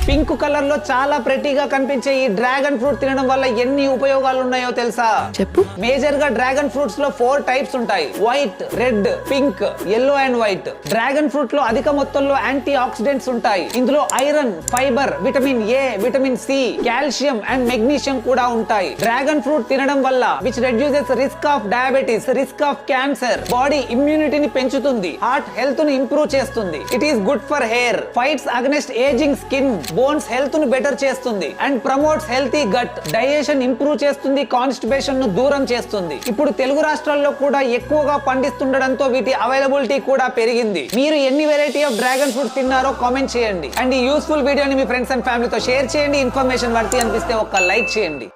Pink colour లో చాలా ప్రెటీగా కనిపించే ఈ డ్రాగన్ ఫ్రూట్ తినడం వల్ల ఎన్ని ఉపయోగాలు ఉన్నాయో తెలుసా? చెప్పు. మేజర్ గా డ్రాగన్ ఫ్రూట్స్ లో 4 టైప్స్ ఉంటాయి: white, red, pink, yellow and white. Dragon fruit లో అధిక మొత్తంలో యాంటీ ఆక్సిడెంట్స్ ఉంటాయి. ఇందులో iron, fibre, vitamin A, vitamin C, calcium and magnesium కూడా ఉంటాయి. డ్రాగన్ ఫ్రూట్ తినడం వల్ల which reduces risk of diabetes, risk of cancer, body ఇమ్యూనిటీని పెంచుతుంది, హార్ట్ హెల్త్ ను ఇంప్రూవ్ చేస్తుంది. It is good for hair, fights against ageing skin, bones health ను better చేస్తుంది and promotes healthy gut, digestion improve చేస్తుంది, constipation ను దూరం చేస్తుంది. ఇప్పుడు తెలుగు రాష్ట్రాల్లో కూడా ఎక్కువగా పండిస్తుండడంతో వీటి అవైలబిలిటీ కూడా పెరిగింది. మీరు ఎన్ని వెరైటీ ఆఫ్ డ్రాగన్ ఫ్రూట్ తిన్నారో కామెంట్ చేయండి అండ్ ఈ యూస్ఫుల్ వీడియోని మీ ఫ్రెండ్స్ అండ్ ఫ్యామిలీతో షేర్ చేయండి. ఇన్ఫర్మేషన్ వర్తి అనిపిస్తే ఒక లైక్ చేయండి.